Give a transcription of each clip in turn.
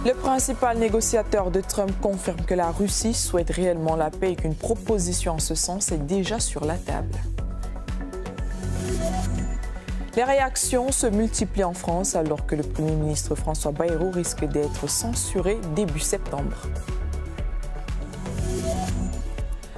Le principal négociateur de Trump confirme que la Russie souhaite réellement la paix et qu'une proposition en ce sens est déjà sur la table. Les réactions se multiplient en France alors que le Premier ministre François Bayrou risque d'être censuré début septembre.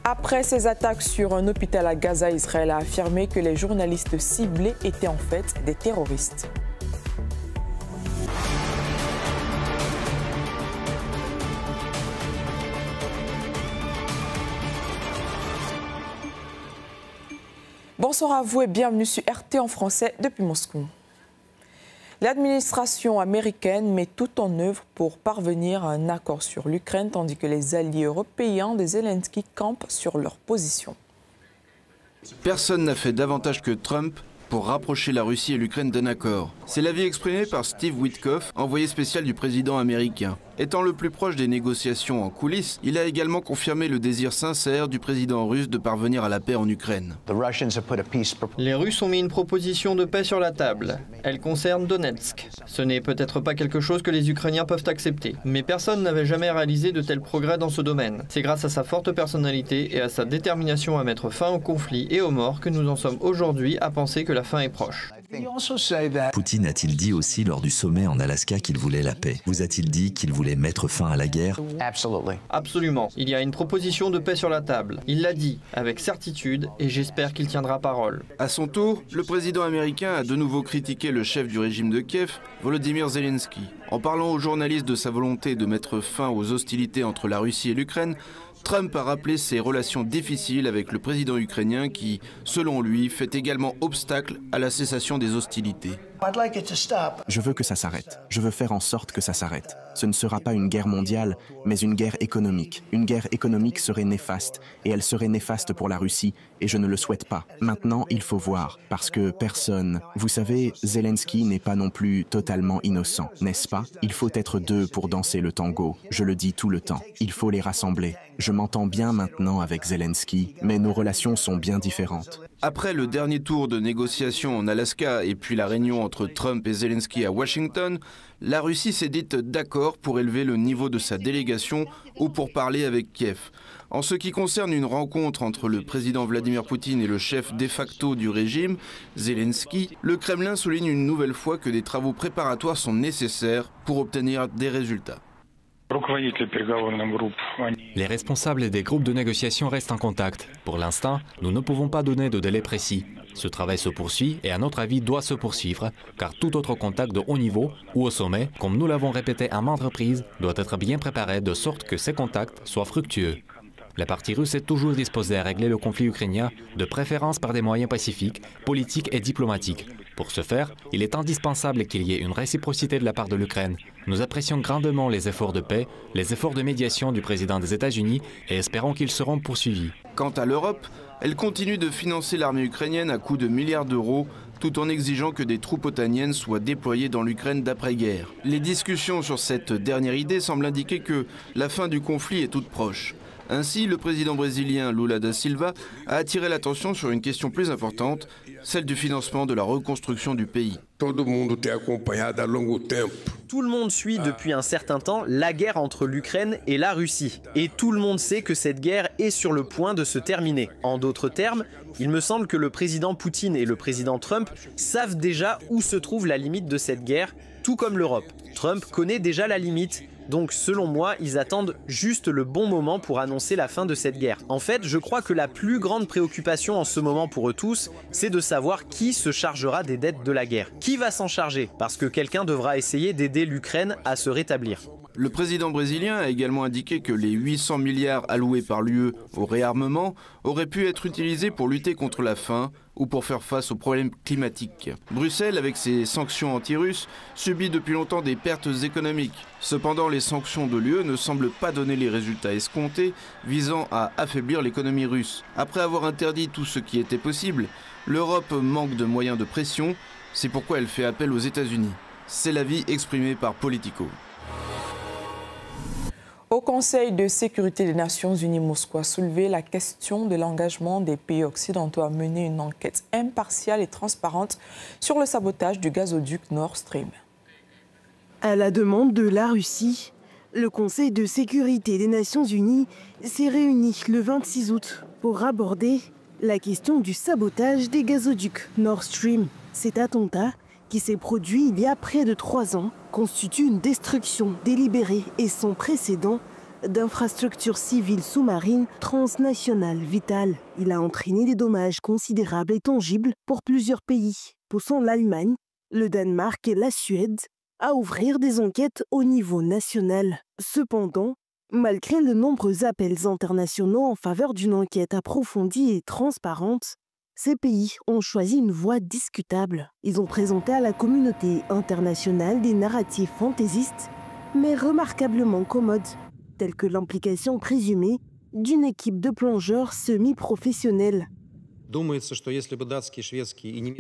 Après ces attaques sur un hôpital à Gaza, Israël a affirmé que les journalistes ciblés étaient en fait des terroristes. Bonsoir à vous et bienvenue sur RT en français depuis Moscou. L'administration américaine met tout en œuvre pour parvenir à un accord sur l'Ukraine, tandis que les alliés européens de Zelensky campent sur leur position. Personne n'a fait davantage que Trump pour rapprocher la Russie et l'Ukraine d'un accord. C'est l'avis exprimé par Steve Witkoff, envoyé spécial du président américain. Étant le plus proche des négociations en coulisses, il a également confirmé le désir sincère du président russe de parvenir à la paix en Ukraine. Les Russes ont mis une proposition de paix sur la table. Elle concerne Donetsk. Ce n'est peut-être pas quelque chose que les Ukrainiens peuvent accepter, mais personne n'avait jamais réalisé de tels progrès dans ce domaine. C'est grâce à sa forte personnalité et à sa détermination à mettre fin au conflit et aux morts que nous en sommes aujourd'hui à penser que la fin est proche. Poutine a-t-il dit aussi lors du sommet en Alaska qu'il voulait la paix? Vous a-t-il dit qu'il voulait mettre fin à la guerre? Absolument. Il y a une proposition de paix sur la table. Il l'a dit avec certitude et j'espère qu'il tiendra parole. À son tour, le président américain a de nouveau critiqué le chef du régime de Kiev, Volodymyr Zelensky. En parlant aux journalistes de sa volonté de mettre fin aux hostilités entre la Russie et l'Ukraine, Trump a rappelé ses relations difficiles avec le président ukrainien qui, selon lui, fait également obstacle à la cessation des hostilités. Je veux que ça s'arrête. Je veux faire en sorte que ça s'arrête. Ce ne sera pas une guerre mondiale, mais une guerre économique. Une guerre économique serait néfaste, et elle serait néfaste pour la Russie, et je ne le souhaite pas. Maintenant, il faut voir, parce que personne... Vous savez, Zelensky n'est pas non plus totalement innocent, n'est-ce pas? Il faut être deux pour danser le tango. Je le dis tout le temps. Il faut les rassembler. Je m'entends bien maintenant avec Zelensky, mais nos relations sont bien différentes. Après le dernier tour de négociation en Alaska et puis la réunion entre Trump et Zelensky à Washington, la Russie s'est dite d'accord pour élever le niveau de sa délégation ou pour parler avec Kiev. En ce qui concerne une rencontre entre le président Vladimir Poutine et le chef de facto du régime, Zelensky, le Kremlin souligne une nouvelle fois que des travaux préparatoires sont nécessaires pour obtenir des résultats. Les responsables des groupes de négociation restent en contact. Pour l'instant, nous ne pouvons pas donner de délai précis. Ce travail se poursuit et à notre avis doit se poursuivre, car tout autre contact de haut niveau ou au sommet, comme nous l'avons répété à maintes reprises, doit être bien préparé de sorte que ces contacts soient fructueux. La partie russe est toujours disposée à régler le conflit ukrainien, de préférence par des moyens pacifiques, politiques et diplomatiques. Pour ce faire, il est indispensable qu'il y ait une réciprocité de la part de l'Ukraine. Nous apprécions grandement les efforts de paix, les efforts de médiation du président des États-Unis et espérons qu'ils seront poursuivis. Quant à l'Europe, elle continue de financer l'armée ukrainienne à coût de milliards d'euros, tout en exigeant que des troupes otaniennes soient déployées dans l'Ukraine d'après-guerre. Les discussions sur cette dernière idée semblent indiquer que la fin du conflit est toute proche. Ainsi, le président brésilien Lula da Silva a attiré l'attention sur une question plus importante, celle du financement de la reconstruction du pays. Tout le monde suit depuis un certain temps la guerre entre l'Ukraine et la Russie. Et tout le monde sait que cette guerre est sur le point de se terminer. En d'autres termes, il me semble que le président Poutine et le président Trump savent déjà où se trouve la limite de cette guerre, tout comme l'Europe. Trump connaît déjà la limite. Donc selon moi, ils attendent juste le bon moment pour annoncer la fin de cette guerre. En fait, je crois que la plus grande préoccupation en ce moment pour eux tous, c'est de savoir qui se chargera des dettes de la guerre. Qui va s'en charger? Parce que quelqu'un devra essayer d'aider l'Ukraine à se rétablir. Le président brésilien a également indiqué que les 800 milliards alloués par l'UE au réarmement auraient pu être utilisés pour lutter contre la faim ou pour faire face aux problèmes climatiques. Bruxelles, avec ses sanctions anti-russes, subit depuis longtemps des pertes économiques. Cependant, les sanctions de l'UE ne semblent pas donner les résultats escomptés visant à affaiblir l'économie russe. Après avoir interdit tout ce qui était possible, l'Europe manque de moyens de pression, c'est pourquoi elle fait appel aux États-Unis. C'est l'avis exprimé par Politico. Au Conseil de sécurité des Nations Unies, Moscou a soulevé la question de l'engagement des pays occidentaux à mener une enquête impartiale et transparente sur le sabotage du gazoduc Nord Stream. À la demande de la Russie, le Conseil de sécurité des Nations Unies s'est réuni le 26 août pour aborder la question du sabotage des gazoducs Nord Stream. Cet attentat, qui s'est produit il y a près de 3 ans, constitue une destruction délibérée et sans précédent d'infrastructures civiles sous-marines transnationales vitales. Il a entraîné des dommages considérables et tangibles pour plusieurs pays, poussant l'Allemagne, le Danemark et la Suède à ouvrir des enquêtes au niveau national. Cependant, malgré de nombreux appels internationaux en faveur d'une enquête approfondie et transparente, ces pays ont choisi une voie discutable. Ils ont présenté à la communauté internationale des narratifs fantaisistes, mais remarquablement commodes, tels que l'implication présumée d'une équipe de plongeurs semi-professionnels. Il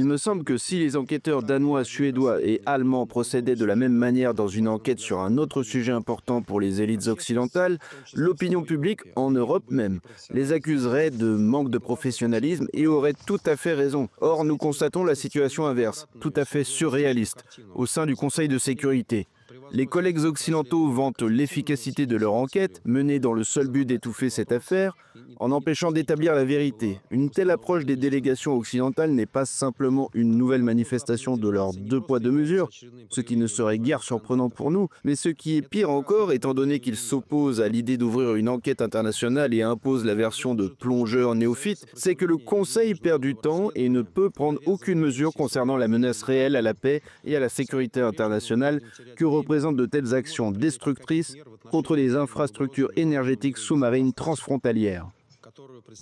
me semble que si les enquêteurs danois, suédois et allemands procédaient de la même manière dans une enquête sur un autre sujet important pour les élites occidentales, l'opinion publique, en Europe même, les accuserait de manque de professionnalisme et aurait tout à fait raison. Or, nous constatons la situation inverse, tout à fait surréaliste, au sein du Conseil de sécurité. Les collègues occidentaux vantent l'efficacité de leur enquête, menée dans le seul but d'étouffer cette affaire, en empêchant d'établir la vérité. Une telle approche des délégations occidentales n'est pas simplement une nouvelle manifestation de leur deux poids deux mesures, ce qui ne serait guère surprenant pour nous, mais ce qui est pire encore, étant donné qu'ils s'opposent à l'idée d'ouvrir une enquête internationale et imposent la version de plongeurs néophytes, c'est que le Conseil perd du temps et ne peut prendre aucune mesure concernant la menace réelle à la paix et à la sécurité internationale que représentent de telles actions destructrices contre les infrastructures énergétiques sous-marines transfrontalières.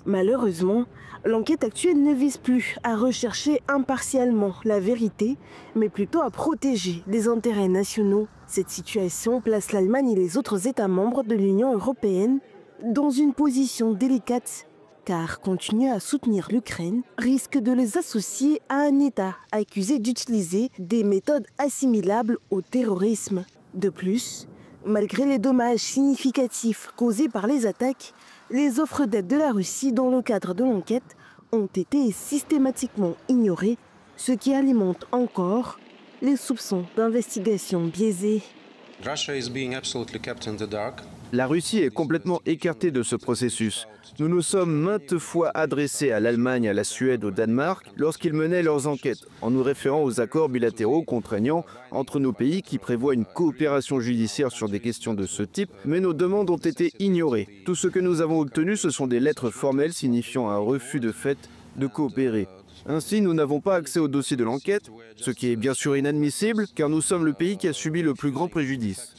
Malheureusement, l'enquête actuelle ne vise plus à rechercher impartialement la vérité, mais plutôt à protéger les intérêts nationaux. Cette situation place l'Allemagne et les autres États membres de l'Union européenne dans une position délicate, car continuer à soutenir l'Ukraine risque de les associer à un État accusé d'utiliser des méthodes assimilables au terrorisme. De plus, malgré les dommages significatifs causés par les attaques, les offres d'aide de la Russie dans le cadre de l'enquête ont été systématiquement ignorées, ce qui alimente encore les soupçons d'investigation biaisée. La Russie est complètement écartée de ce processus. Nous nous sommes maintes fois adressés à l'Allemagne, à la Suède, au Danemark lorsqu'ils menaient leurs enquêtes, en nous référant aux accords bilatéraux contraignants entre nos pays qui prévoient une coopération judiciaire sur des questions de ce type, mais nos demandes ont été ignorées. Tout ce que nous avons obtenu, ce sont des lettres formelles signifiant un refus de fait de coopérer. Ainsi, nous n'avons pas accès au dossier de l'enquête, ce qui est bien sûr inadmissible, car nous sommes le pays qui a subi le plus grand préjudice.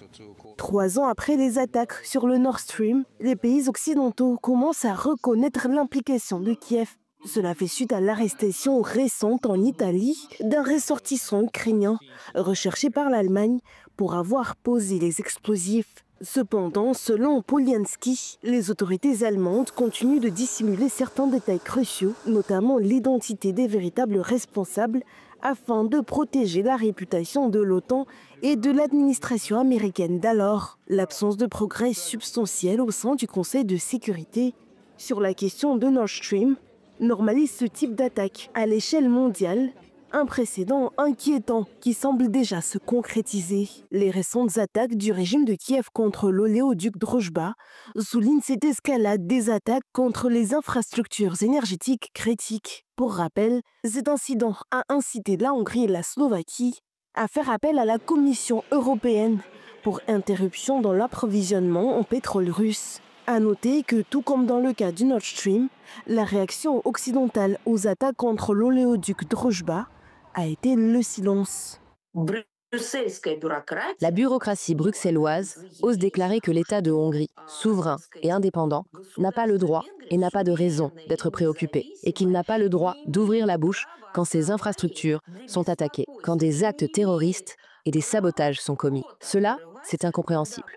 3 ans après les attaques sur le Nord Stream, les pays occidentaux commencent à reconnaître l'implication de Kiev. Cela fait suite à l'arrestation récente en Italie d'un ressortissant ukrainien recherché par l'Allemagne pour avoir posé les explosifs. Cependant, selon Polianski, les autorités allemandes continuent de dissimuler certains détails cruciaux, notamment l'identité des véritables responsables, afin de protéger la réputation de l'OTAN et de l'administration américaine d'alors. L'absence de progrès substantiel au sein du Conseil de sécurité sur la question de Nord Stream normalise ce type d'attaque à l'échelle mondiale, un précédent inquiétant qui semble déjà se concrétiser. Les récentes attaques du régime de Kiev contre l'oléoduc Druzhba soulignent cette escalade des attaques contre les infrastructures énergétiques critiques. Pour rappel, cet incident a incité la Hongrie et la Slovaquie à faire appel à la Commission européenne pour interruption dans l'approvisionnement en pétrole russe. À noter que, tout comme dans le cas du Nord Stream, la réaction occidentale aux attaques contre l'oléoduc Druzhba a été le silence. La bureaucratie bruxelloise ose déclarer que l'État de Hongrie, souverain et indépendant, n'a pas le droit et n'a pas de raison d'être préoccupé, et qu'il n'a pas le droit d'ouvrir la bouche quand ses infrastructures sont attaquées, quand des actes terroristes et des sabotages sont commis. Cela, c'est incompréhensible.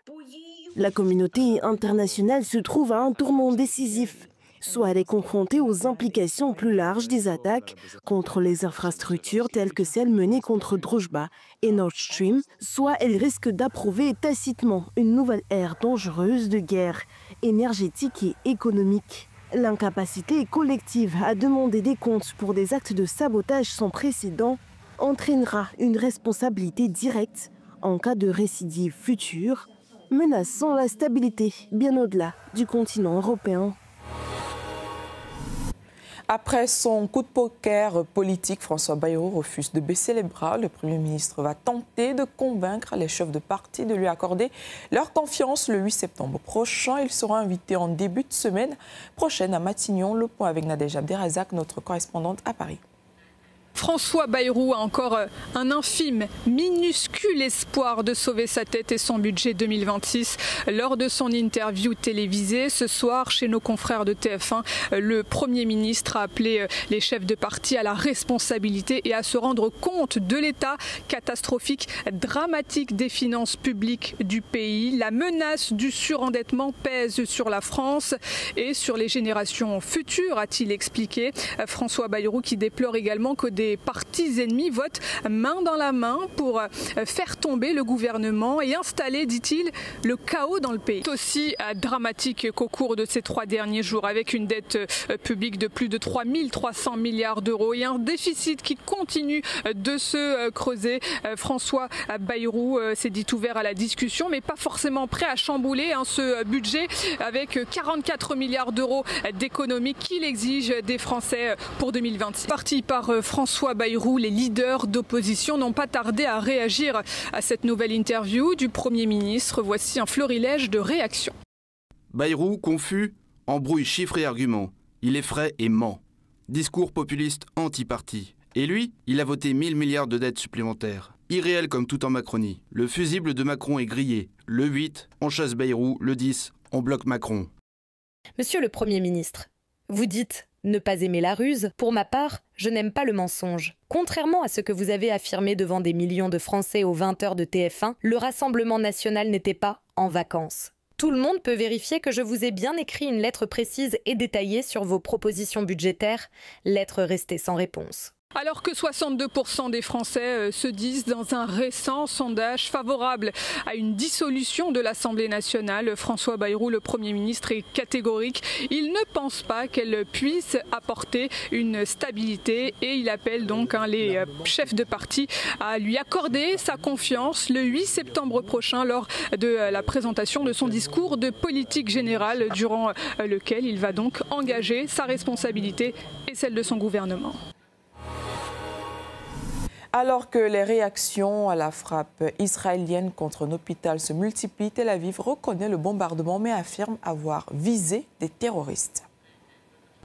La communauté internationale se trouve à un tournant décisif. Soit elle est confrontée aux implications plus larges des attaques contre les infrastructures telles que celles menées contre Druzhba et Nord Stream, soit elle risque d'approuver tacitement une nouvelle ère dangereuse de guerre énergétique et économique. L'incapacité collective à demander des comptes pour des actes de sabotage sans précédent entraînera une responsabilité directe en cas de récidive future, menaçant la stabilité bien au-delà du continent européen. Après son coup de poker politique, François Bayrou refuse de baisser les bras. Le Premier ministre va tenter de convaincre les chefs de parti de lui accorder leur confiance le 8 septembre prochain. Il sera invité en début de semaine prochaine à Matignon. Le point avec Nadège Abderrazak, notre correspondante à Paris. François Bayrou a encore un infime, minuscule espoir de sauver sa tête et son budget 2026. Lors de son interview télévisée ce soir chez nos confrères de TF1, le Premier ministre a appelé les chefs de parti à la responsabilité et à se rendre compte de l'état catastrophique, dramatique des finances publiques du pays. La menace du surendettement pèse sur la France et sur les générations futures, a-t-il expliqué. François Bayrou qui déplore également que des partis ennemis votent main dans la main pour faire tomber le gouvernement et installer, dit-il, le chaos dans le pays. C'est aussi dramatique qu'au cours de ces 3 derniers jours, avec une dette publique de plus de 3 300 milliards d'euros et un déficit qui continue de se creuser. François Bayrou s'est dit ouvert à la discussion, mais pas forcément prêt à chambouler ce budget avec 44 milliards d'euros d'économies qu'il exige des Français pour 2026. Parti par François Bayrou, les leaders d'opposition n'ont pas tardé à réagir à cette nouvelle interview du Premier ministre. Voici un florilège de réactions. Bayrou, confus, embrouille chiffres et arguments. Il effraie et ment. Discours populiste anti-parti. Et lui, il a voté 1000 milliards de dettes supplémentaires. Irréel comme tout en Macronie. Le fusible de Macron est grillé. Le 8, on chasse Bayrou. Le 10, on bloque Macron. Monsieur le Premier ministre, vous dites ne pas aimer la ruse. Pour ma part, je n'aime pas le mensonge. Contrairement à ce que vous avez affirmé devant des millions de Français aux 20h de TF1, le Rassemblement national n'était pas en vacances. Tout le monde peut vérifier que je vous ai bien écrit une lettre précise et détaillée sur vos propositions budgétaires, lettre restée sans réponse. Alors que 62% des Français se disent dans un récent sondage favorable à une dissolution de l'Assemblée nationale, François Bayrou, le Premier ministre, est catégorique. Il ne pense pas qu'elle puisse apporter une stabilité et il appelle donc les chefs de parti à lui accorder sa confiance le 8 septembre prochain lors de la présentation de son discours de politique générale durant lequel il va donc engager sa responsabilité et celle de son gouvernement. Alors que les réactions à la frappe israélienne contre un hôpital se multiplient, Tel Aviv reconnaît le bombardement mais affirme avoir visé des terroristes.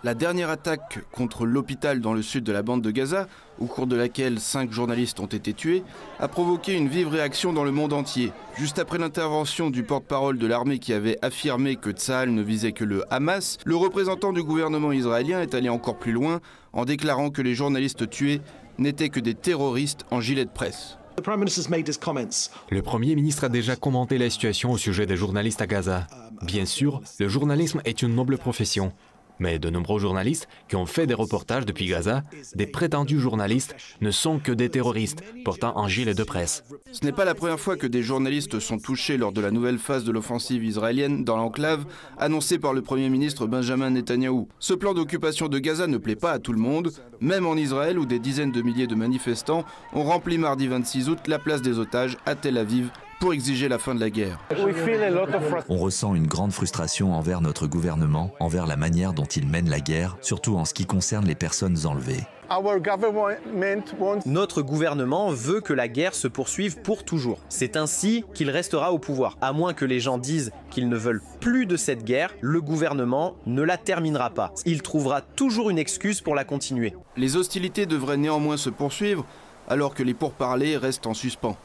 La dernière attaque contre l'hôpital dans le sud de la bande de Gaza, au cours de laquelle 5 journalistes ont été tués, a provoqué une vive réaction dans le monde entier. Juste après l'intervention du porte-parole de l'armée qui avait affirmé que Tsahal ne visait que le Hamas, le représentant du gouvernement israélien est allé encore plus loin en déclarant que les journalistes tués n'étaient que des terroristes en gilet de presse. Le Premier ministre a déjà commenté la situation au sujet des journalistes à Gaza. Bien sûr, le journalisme est une noble profession. Mais de nombreux journalistes qui ont fait des reportages depuis Gaza, des prétendus journalistes, ne sont que des terroristes portant un gilet de presse. Ce n'est pas la première fois que des journalistes sont touchés lors de la nouvelle phase de l'offensive israélienne dans l'enclave, annoncée par le Premier ministre Benjamin Netanyahou. Ce plan d'occupation de Gaza ne plaît pas à tout le monde, même en Israël où des dizaines de milliers de manifestants ont rempli mardi 26 août la place des otages à Tel Aviv pour exiger la fin de la guerre. On ressent une grande frustration envers notre gouvernement, envers la manière dont il mène la guerre, surtout en ce qui concerne les personnes enlevées. Notre gouvernement veut que la guerre se poursuive pour toujours. C'est ainsi qu'il restera au pouvoir. À moins que les gens disent qu'ils ne veulent plus de cette guerre, le gouvernement ne la terminera pas. Il trouvera toujours une excuse pour la continuer. Les hostilités devraient néanmoins se poursuivre alors que les pourparlers restent en suspens.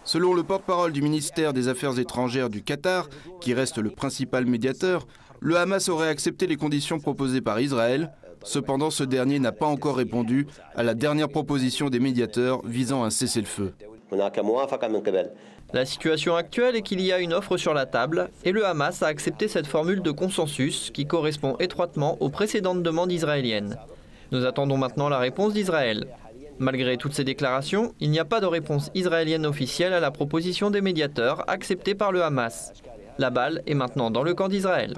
Selon le porte-parole du ministère des Affaires étrangères du Qatar, qui reste le principal médiateur, le Hamas aurait accepté les conditions proposées par Israël. Cependant, ce dernier n'a pas encore répondu à la dernière proposition des médiateurs visant un cessez-le-feu. La situation actuelle est qu'il y a une offre sur la table et le Hamas a accepté cette formule de consensus qui correspond étroitement aux précédentes demandes israéliennes. Nous attendons maintenant la réponse d'Israël. Malgré toutes ces déclarations, il n'y a pas de réponse israélienne officielle à la proposition des médiateurs acceptée par le Hamas. La balle est maintenant dans le camp d'Israël.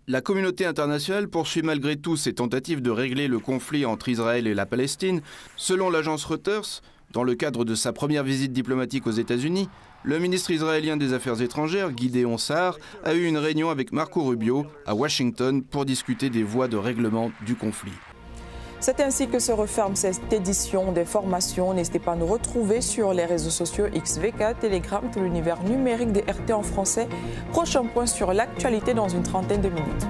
La communauté internationale poursuit malgré tout ses tentatives de régler le conflit entre Israël et la Palestine. Selon l'agence Reuters, Dans le cadre de sa première visite diplomatique aux États-Unis, le ministre israélien des Affaires étrangères, Gideon Sa'ar, a eu une réunion avec Marco Rubio à Washington pour discuter des voies de règlement du conflit. C'est ainsi que se referme cette édition des formations. N'hésitez pas à nous retrouver sur les réseaux sociaux XVK, Telegram, tout l'univers numérique des RT en français. Prochain point sur l'actualité dans une trentaine de minutes.